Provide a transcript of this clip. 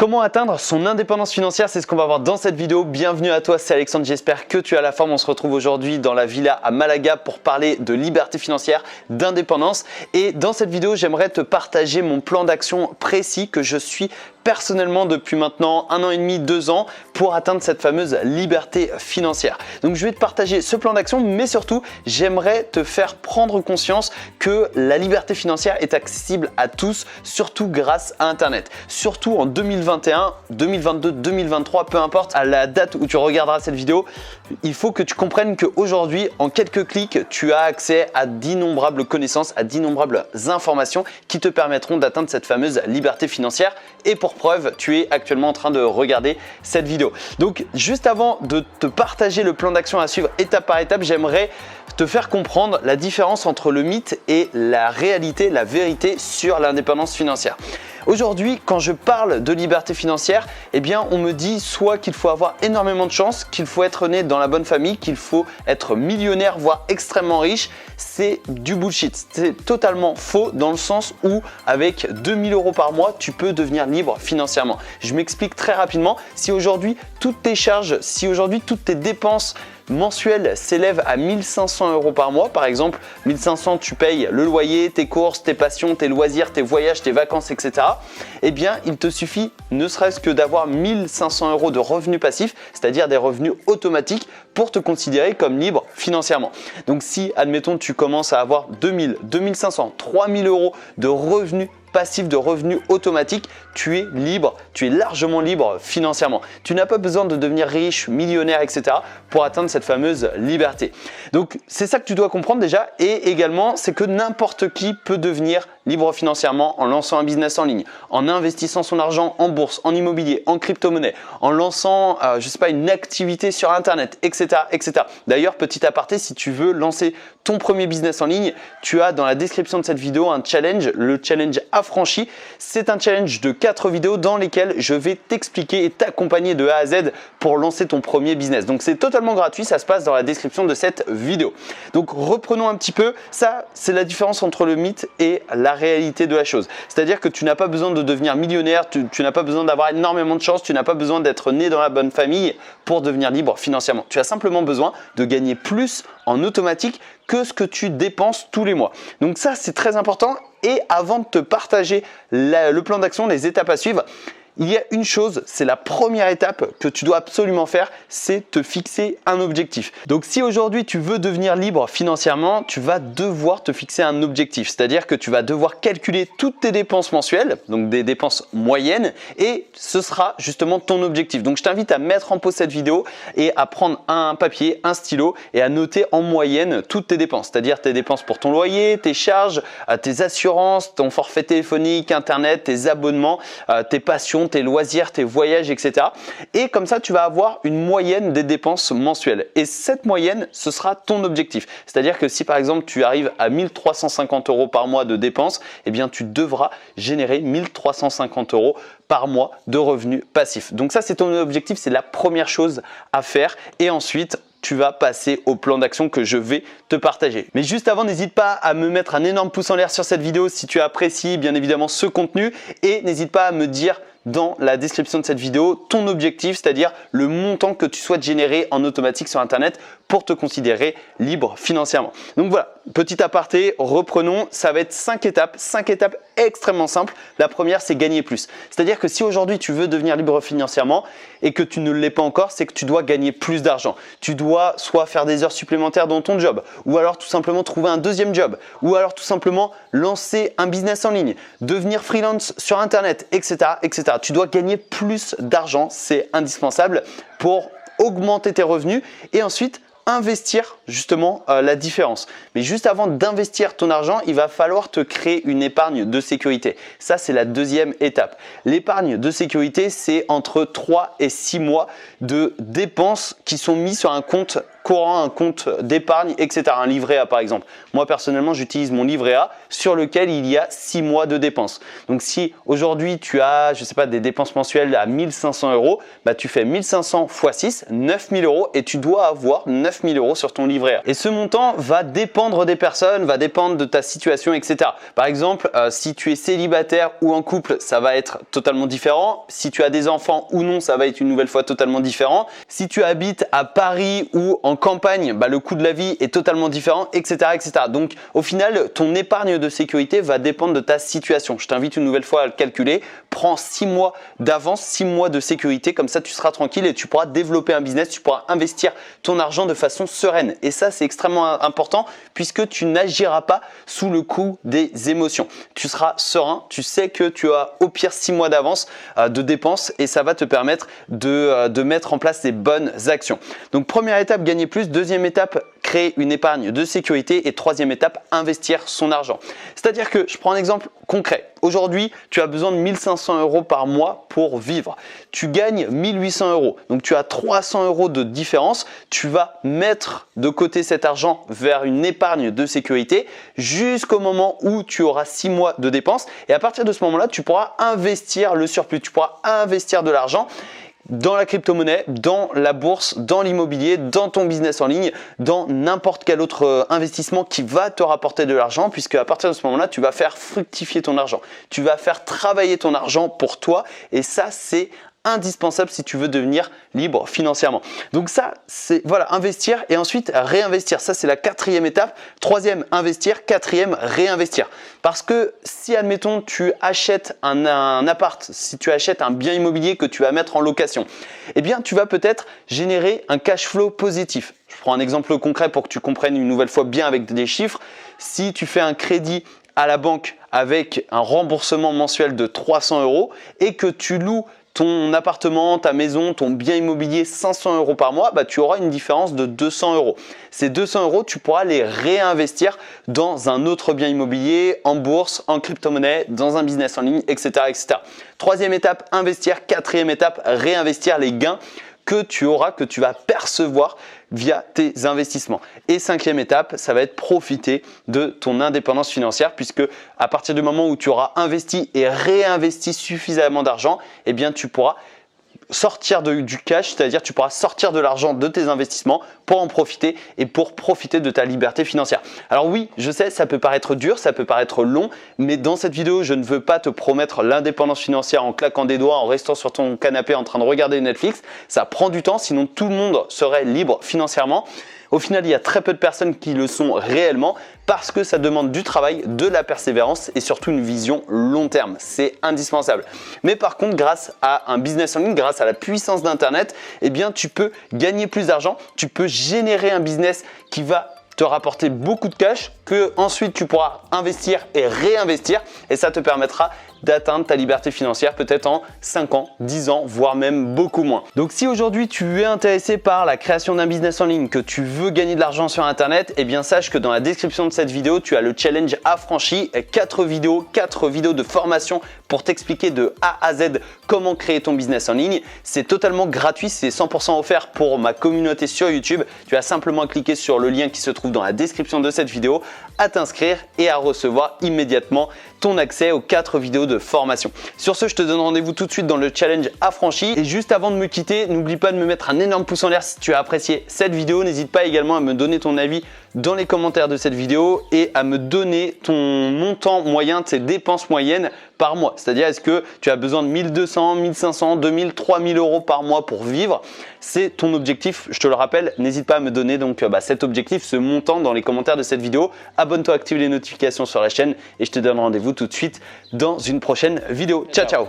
Comment atteindre son indépendance financière? C'est ce qu'on va voir dans cette vidéo. Bienvenue à toi, c'est Alexandre, j'espère que tu as la forme. On se retrouve aujourd'hui dans la villa à Malaga pour parler de liberté financière, d'indépendance. Et dans cette vidéo, j'aimerais te partager mon plan d'action précis que je suis personnellement depuis maintenant 1 an et demi, 2 ans pour atteindre cette fameuse liberté financière. Donc je vais te partager ce plan d'action, mais surtout j'aimerais te faire prendre conscience que la liberté financière est accessible à tous, surtout grâce à Internet. Surtout en 2021, 2022, 2023, peu importe à la date où tu regarderas cette vidéo, il faut que tu comprennes qu'aujourd'hui, en quelques clics, tu as accès à d'innombrables connaissances, à d'innombrables informations qui te permettront d'atteindre cette fameuse liberté financière. Et pour preuve, tu es actuellement en train de regarder cette vidéo. Donc, juste avant de te partager le plan d'action à suivre étape par étape, j'aimerais te faire comprendre la différence entre le mythe et la réalité, la vérité sur l'indépendance financière. Aujourd'hui, quand je parle de liberté financière, eh bien, on me dit soit qu'il faut avoir énormément de chance, qu'il faut être né dans la bonne famille, qu'il faut être millionnaire, voire extrêmement riche. C'est du bullshit. C'est totalement faux dans le sens où avec 2000 € par mois, tu peux devenir libre financièrement. Je m'explique très rapidement. Si aujourd'hui, toutes tes charges, si aujourd'hui, toutes tes dépenses mensuelles s'élèvent à 1500 € par mois, par exemple 1500 tu payes le loyer, tes courses, tes passions, tes loisirs, tes voyages, tes vacances, etc. Eh bien il te suffit ne serait-ce que d'avoir 1500 € de revenus passifs, c'est-à-dire des revenus automatiques pour te considérer comme libre financièrement. Donc si admettons tu commences à avoir 2000, 2500, 3000 € de revenus passif de revenus automatiques, tu es libre, tu es largement libre financièrement. Tu n'as pas besoin de devenir riche, millionnaire, etc. pour atteindre cette fameuse liberté. Donc c'est ça que tu dois comprendre déjà, et également c'est que n'importe qui peut devenir libre financièrement en lançant un business en ligne, en investissant son argent en bourse, en immobilier, en crypto-monnaie, en lançant je sais pas, une activité sur internet, etc. etc. D'ailleurs, petit aparté, si tu veux lancer ton premier business en ligne, tu as dans la description de cette vidéo un challenge, le challenge affranchi. C'est un challenge de 4 vidéos dans lesquelles je vais t'expliquer et t'accompagner de A à Z pour lancer ton premier business. Donc c'est totalement gratuit, ça se passe dans la description de cette vidéo. Donc reprenons un petit peu, ça c'est la différence entre le mythe et la réalité de la chose. C'est-à-dire que tu n'as pas besoin de devenir millionnaire, tu n'as pas besoin d'avoir énormément de chance, tu n'as pas besoin d'être né dans la bonne famille pour devenir libre financièrement. Tu as simplement besoin de gagner plus en automatique que ce que tu dépenses tous les mois. Donc ça c'est très important. Et avant de te partager le plan d'action, les étapes à suivre, il y a une chose, c'est la première étape que tu dois absolument faire, c'est te fixer un objectif. Donc si aujourd'hui tu veux devenir libre financièrement, tu vas devoir te fixer un objectif. C'est-à-dire que tu vas devoir calculer toutes tes dépenses mensuelles, donc des dépenses moyennes, et ce sera justement ton objectif. Donc je t'invite à mettre en pause cette vidéo et à prendre un papier, un stylo et à noter en moyenne toutes tes dépenses. C'est-à-dire tes dépenses pour ton loyer, tes charges, tes assurances, ton forfait téléphonique, internet, tes abonnements, tes passions, tes loisirs, tes voyages, etc. Et comme ça, tu vas avoir une moyenne des dépenses mensuelles. Et cette moyenne, ce sera ton objectif. C'est-à-dire que si par exemple, tu arrives à 1350 € par mois de dépenses, eh bien, tu devras générer 1350 € par mois de revenus passifs. Donc ça, c'est ton objectif, c'est la première chose à faire. Et ensuite, tu vas passer au plan d'action que je vais te partager. Mais juste avant, n'hésite pas à me mettre un énorme pouce en l'air sur cette vidéo si tu apprécies bien évidemment ce contenu, et n'hésite pas à me dire dans la description de cette vidéo ton objectif, c'est-à-dire le montant que tu souhaites générer en automatique sur internet pour te considérer libre financièrement. Donc voilà, petit aparté, reprenons, ça va être 5 étapes extrêmement simples. La première, c'est gagner plus. C'est-à-dire que si aujourd'hui tu veux devenir libre financièrement et que tu ne l'es pas encore, c'est que tu dois gagner plus d'argent. Tu dois soit faire des heures supplémentaires dans ton job, ou alors tout simplement trouver un deuxième job, ou alors tout simplement lancer un business en ligne, devenir freelance sur internet, etc. etc. Tu dois gagner plus d'argent, c'est indispensable pour augmenter tes revenus et ensuite investir justement la différence. Mais juste avant d'investir ton argent, il va falloir te créer une épargne de sécurité. Ça, c'est la deuxième étape. L'épargne de sécurité, c'est entre 3 et 6 mois de dépenses qui sont mis sur un compte courant, un compte d'épargne, etc. Un livret A par exemple. Moi personnellement, j'utilise mon livret A sur lequel il y a 6 mois de dépenses. Donc si aujourd'hui tu as, je sais pas, des dépenses mensuelles à 1500 €, bah tu fais 1500 x 6, 9000 € et tu dois avoir 9000 € sur ton livret A. Et ce montant va dépendre des personnes, va dépendre de ta situation, etc. Par exemple, si tu es célibataire ou en couple, ça va être totalement différent. Si tu as des enfants ou non, ça va être une nouvelle fois totalement différent. Si tu habites à Paris ou en campagne, bah, le coût de la vie est totalement différent, etc., etc. Donc au final, ton épargne de sécurité va dépendre de ta situation. Je t'invite une nouvelle fois à le calculer. Prends 6 mois d'avance, 6 mois de sécurité, comme ça tu seras tranquille et tu pourras développer un business, tu pourras investir ton argent de façon sereine. Et ça, c'est extrêmement important puisque tu n'agiras pas sous le coup des émotions. Tu seras serein, tu sais que tu as au pire 6 mois d'avance de dépenses et ça va te permettre de mettre en place des bonnes actions. Donc première étape, gagner plus. Deuxième étape, créer une épargne de sécurité. Et troisième étape, investir son argent. C'est-à-dire que, je prends un exemple concret. Aujourd'hui, tu as besoin de 1500 € par mois pour vivre. Tu gagnes 1800 €. Donc tu as 300 € de différence. Tu vas mettre de côté cet argent vers une épargne de sécurité jusqu'au moment où tu auras 6 mois de dépenses. Et à partir de ce moment-là, tu pourras investir le surplus. Tu pourras investir de l'argent dans la crypto-monnaie, dans la bourse, dans l'immobilier, dans ton business en ligne, dans n'importe quel autre investissement qui va te rapporter de l'argent, puisque à partir de ce moment-là, tu vas faire fructifier ton argent. Tu vas faire travailler ton argent pour toi et ça, c'est indispensable si tu veux devenir libre financièrement. Donc ça, c'est voilà, investir et ensuite réinvestir. Ça, c'est la quatrième étape. Troisième, investir. Quatrième, réinvestir. Parce que si, admettons, tu achètes un appart, si tu achètes un bien immobilier que tu vas mettre en location, eh bien, tu vas peut-être générer un cash flow positif. Je prends un exemple concret pour que tu comprennes une nouvelle fois bien avec des chiffres. Si tu fais un crédit à la banque avec un remboursement mensuel de 300 € et que tu loues ton appartement, ta maison, ton bien immobilier 500 € par mois, bah, tu auras une différence de 200 €. Ces 200 €, tu pourras les réinvestir dans un autre bien immobilier, en bourse, en crypto-monnaie, dans un business en ligne, etc., etc. Troisième étape, investir. Quatrième étape, réinvestir les gains que tu auras, que tu vas percevoir via tes investissements. Et cinquième étape, ça va être profiter de ton indépendance financière puisque à partir du moment où tu auras investi et réinvesti suffisamment d'argent, eh bien tu pourras sortir du cash, c'est-à-dire tu pourras sortir de l'argent de tes investissements pour en profiter et pour profiter de ta liberté financière. Alors oui, je sais, ça peut paraître dur, ça peut paraître long, mais dans cette vidéo, je ne veux pas te promettre l'indépendance financière en claquant des doigts, en restant sur ton canapé en train de regarder Netflix. Ça prend du temps, sinon tout le monde serait libre financièrement. Au final, il y a très peu de personnes qui le sont réellement parce que ça demande du travail, de la persévérance et surtout une vision long terme. C'est indispensable. Mais par contre, grâce à un business en ligne, grâce à la puissance d'Internet, eh bien, tu peux gagner plus d'argent, tu peux générer un business qui va te rapporter beaucoup de cash que ensuite tu pourras investir et réinvestir et ça te permettra d'atteindre ta liberté financière peut-être en 5 ans, 10 ans, voire même beaucoup moins. Donc si aujourd'hui tu es intéressé par la création d'un business en ligne, que tu veux gagner de l'argent sur Internet, eh bien sache que dans la description de cette vidéo, tu as le challenge affranchi, 4 vidéos de formation pour t'expliquer de A à Z comment créer ton business en ligne. C'est totalement gratuit, c'est 100% offert pour ma communauté sur YouTube. Tu as simplement à cliquer sur le lien qui se trouve dans la description de cette vidéo, à t'inscrire et à recevoir immédiatement ton accès aux 4 vidéos de formation. Sur ce, je te donne rendez-vous tout de suite dans le challenge affranchi. Et juste avant de me quitter, n'oublie pas de me mettre un énorme pouce en l'air si tu as apprécié cette vidéo. N'hésite pas également à me donner ton avis dans les commentaires de cette vidéo et à me donner ton montant moyen, tes dépenses moyennes par mois. C'est-à-dire, est-ce que tu as besoin de 1200, 1500, 2000, 3000 € par mois pour vivre? C'est ton objectif, je te le rappelle. N'hésite pas à me donner donc cet objectif, ce montant dans les commentaires de cette vidéo. Abonne-toi, active les notifications sur la chaîne et je te donne rendez-vous tout de suite dans une prochaine vidéo. Ciao, ciao!